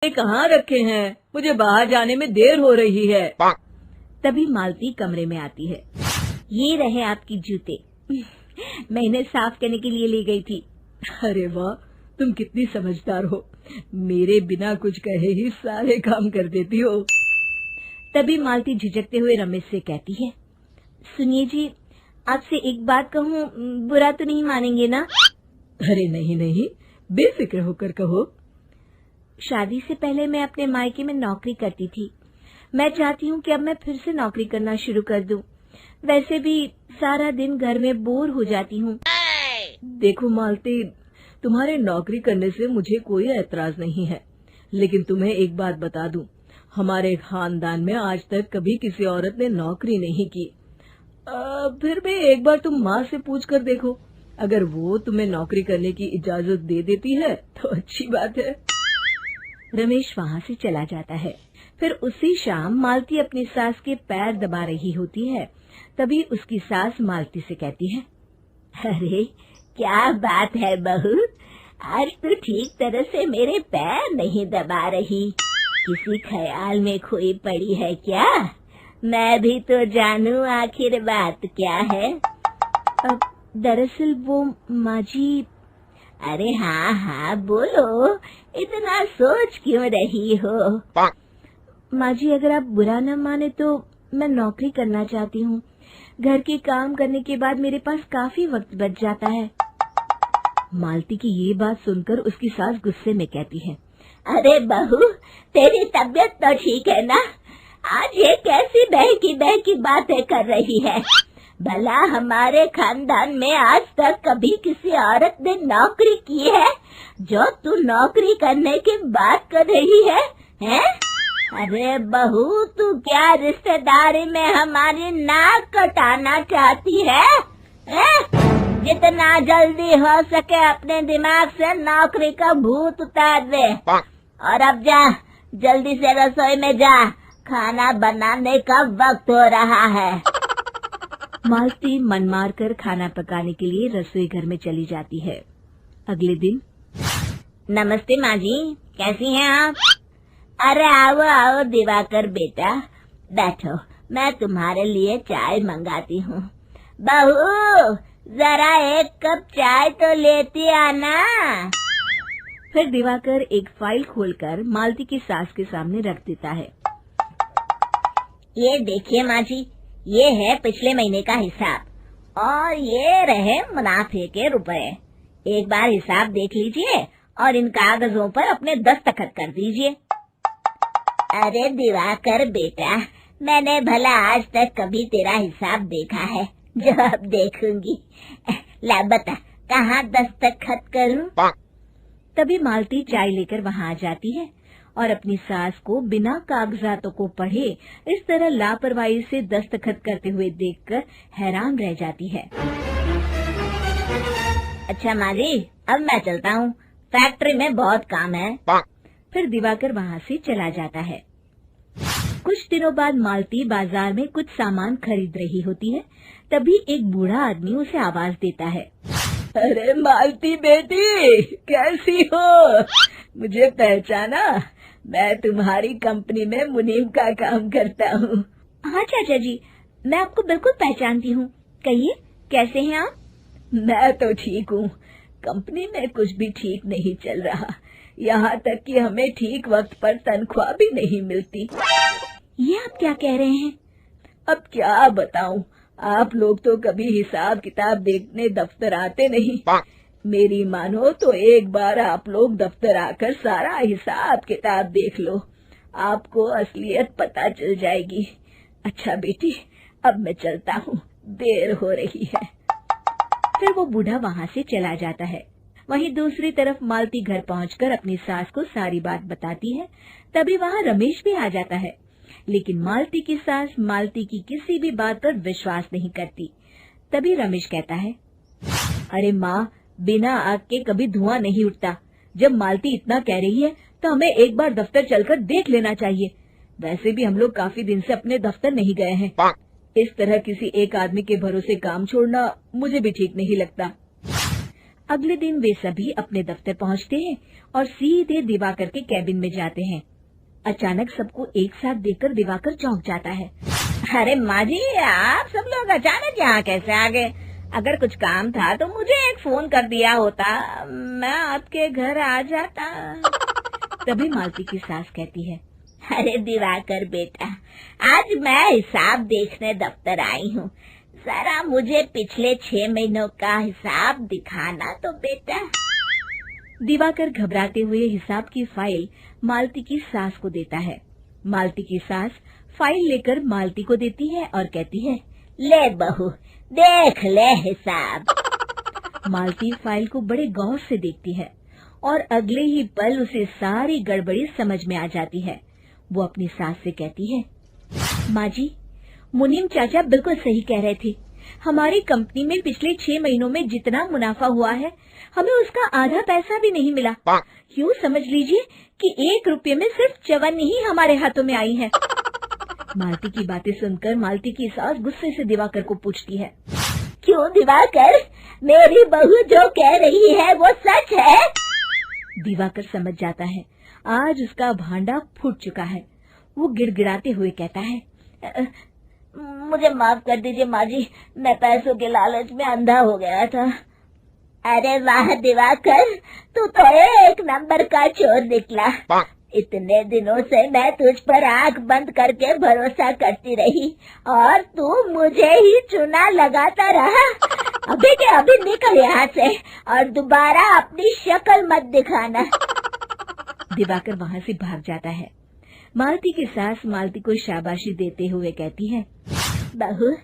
कहाँ रखे हैं? मुझे बाहर जाने में देर हो रही है। तभी मालती कमरे में आती है। ये रहे आपकी जूते। मैं इन्हें साफ करने के लिए ले गई थी। अरे वाह, तुम कितनी समझदार हो। मेरे बिना कुछ कहे ही सारे काम कर देती हो। तभी मालती झिझकते हुए रमेश से कहती है, सुनिए जी, आपसे एक बात कहूँ, बुरा तो नहीं मानेंगे ना? अरे नहीं नहीं, बेफिक्र होकर कहो। शादी से पहले मैं अपने मायके में नौकरी करती थी। मैं चाहती हूँ कि अब मैं फिर से नौकरी करना शुरू कर दूं। वैसे भी सारा दिन घर में बोर हो जाती हूँ। देखो मालती, तुम्हारे नौकरी करने से मुझे कोई ऐतराज नहीं है, लेकिन तुम्हें एक बात बता दूं, हमारे खानदान में आज तक कभी किसी औरत ने नौकरी नहीं की। फिर भी एक बार तुम माँ से पूछ कर देखो, अगर वो तुम्हें नौकरी करने की इजाजत दे देती है तो अच्छी बात है। रमेश वहाँ से चला जाता है। फिर उसी शाम मालती अपनी सास के पैर दबा रही होती है। तभी उसकी सास मालती से कहती है, अरे क्या बात है बहू, आज तो ठीक तरह से मेरे पैर नहीं दबा रही। किसी ख्याल में खोई पड़ी है क्या? मैं भी तो जानूं आखिर बात क्या है। दरअसल वो माँ जी। अरे हाँ हाँ बोलो, इतना सोच क्यों रही हो? माँ जी, अगर आप बुरा न माने तो मैं नौकरी करना चाहती हूँ। घर के काम करने के बाद मेरे पास काफी वक्त बच जाता है। मालती की ये बात सुनकर उसकी सास गुस्से में कहती है, अरे बहू, तेरी तबीयत तो ठीक है ना? आज ये कैसी बहकी बातें कर रही है? भला हमारे खानदान में आज तक कभी किसी औरत ने नौकरी की है जो तू नौकरी करने की बात कर रही है, हैं? अरे बहू, तू क्या रिश्तेदारी में हमारी नाक कटाना चाहती है? जितना जल्दी हो सके अपने दिमाग से नौकरी का भूत उतार दे, और अब जा, जल्दी से रसोई में जा, खाना बनाने का वक्त हो रहा है। मालती मन मार कर खाना पकाने के लिए रसोई घर में चली जाती है। अगले दिन, नमस्ते माँ जी, कैसी हैं आप? अरे आओ आओ दिवाकर बेटा, बैठो, मैं तुम्हारे लिए चाय मंगाती हूँ। बहू, जरा एक कप चाय तो लेती आना। फिर दिवाकर एक फाइल खोलकर मालती की सास के सामने रख देता है। ये देखिए माँ जी, ये है पिछले महीने का हिसाब और ये रहे मुनाफे के रुपए। एक बार हिसाब देख लीजिए और इन कागजों पर अपने दस्तखत कर दीजिए। अरे दिवाकर बेटा, मैंने भला आज तक कभी तेरा हिसाब देखा है जो अब देखूंगी? ला बता, कहाँ दस्तखत करूं? तभी मालती चाय लेकर वहाँ आ जाती है और अपनी सास को बिना कागजातों को पढ़े इस तरह लापरवाही से दस्तखत करते हुए देखकर हैरान रह जाती है। अच्छा माँ जी, अब मैं चलता हूँ, फैक्ट्री में बहुत काम है। फिर दिवाकर वहाँ से चला जाता है। कुछ दिनों बाद मालती बाजार में कुछ सामान खरीद रही होती है। तभी एक बूढ़ा आदमी उसे आवाज देता है, अरे मालती बेटी, कैसी हो? मुझे पहचाना? मैं तुम्हारी कंपनी में मुनीम का काम करता हूँ। हाँ चाचा जी, मैं आपको बिल्कुल पहचानती हूँ। कहिए, कैसे हैं आप? मैं तो ठीक हूँ। कंपनी में कुछ भी ठीक नहीं चल रहा, यहाँ तक कि हमें ठीक वक्त पर तनख्वाह भी नहीं मिलती। ये आप क्या कह रहे हैं? अब क्या बताऊँ, आप लोग तो कभी हिसाब किताब देखने दफ्तर आते नहीं। मेरी मानो तो एक बार आप लोग दफ्तर आकर सारा हिसाब किताब देख लो, आपको असलियत पता चल जाएगी। अच्छा बेटी, अब मैं चलता हूँ, देर हो रही है। फिर वो बूढ़ा वहाँ से चला जाता है। वहीं दूसरी तरफ मालती घर पहुंचकर अपनी सास को सारी बात बताती है। तभी वहाँ रमेश भी आ जाता है, लेकिन मालती की सास मालती की किसी भी बात पर विश्वास नहीं करती। तभी रमेश कहता है, अरे माँ, बिना आग के कभी धुआं नहीं उठता। जब मालती इतना कह रही है तो हमें एक बार दफ्तर चलकर देख लेना चाहिए। वैसे भी हम लोग काफी दिन से अपने दफ्तर नहीं गए हैं। इस तरह किसी एक आदमी के भरोसे काम छोड़ना मुझे भी ठीक नहीं लगता। अगले दिन वे सभी अपने दफ्तर पहुंचते हैं और सीधे दिवाकर के कैबिन में जाते हैं। अचानक सबको एक साथ देखकर दिवाकर चौंक जाता है। अरे माँ जी, आप सब लोग अचानक यहाँ कैसे आ गए? अगर कुछ काम था तो मुझे एक फोन कर दिया होता, मैं आपके घर आ जाता। तभी मालती की सास कहती है, अरे दिवाकर बेटा, आज मैं हिसाब देखने दफ्तर आई हूँ, जरा मुझे पिछले 6 महीनों का हिसाब दिखाना तो बेटा। दिवाकर घबराते हुए हिसाब की फाइल मालती की सास को देता है। मालती की सास फाइल लेकर मालती को देती है और कहती है, ले बहू, देख ले हिसाब। मालती फाइल को बड़े गौर से देखती है और अगले ही पल उसे सारी गड़बड़ी समझ में आ जाती है। वो अपनी सास से कहती है, माँ जी, मुनीम चाचा बिल्कुल सही कह रहे थे। हमारी कंपनी में पिछले 6 महीनों में जितना मुनाफा हुआ है, हमें उसका आधा पैसा भी नहीं मिला। यूँ समझ लीजिए कि 1 रुपये में सिर्फ चवन्नी ही हमारे हाथों में आई है। मालती की बातें सुनकर मालती की सास गुस्से से दिवाकर को पूछती है, क्यों दिवाकर, मेरी बहू जो कह रही है वो सच है? दिवाकर समझ जाता है आज उसका भांडा फूट चुका है। वो गिड़गिड़ाते हुए कहता है, मुझे माफ कर दीजिए माँ जी, मैं पैसों के लालच में अंधा हो गया था। अरे वाह दिवाकर, तू तो एक नंबर का चोर निकला। इतने दिनों से मैं तुझ पर आंख बंद करके भरोसा करती रही और तू मुझे ही चुना लगाता रहा। अभी के अभी निकल यहाँ से और दोबारा अपनी शक्ल मत दिखाना। दिवाकर वहाँ से भाग जाता है। मालती की सास मालती को शाबाशी देते हुए कहती है, बहू,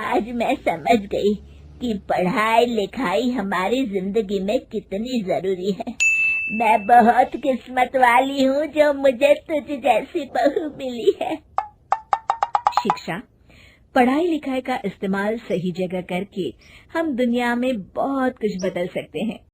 आज मैं समझ गई कि पढ़ाई लिखाई हमारी जिंदगी में कितनी जरूरी है। मैं बहुत किस्मत वाली हूँ जो मुझे तुझ जैसी बहू मिली है। शिक्षा, पढ़ाई लिखाई का इस्तेमाल सही जगह करके हम दुनिया में बहुत कुछ बदल सकते हैं।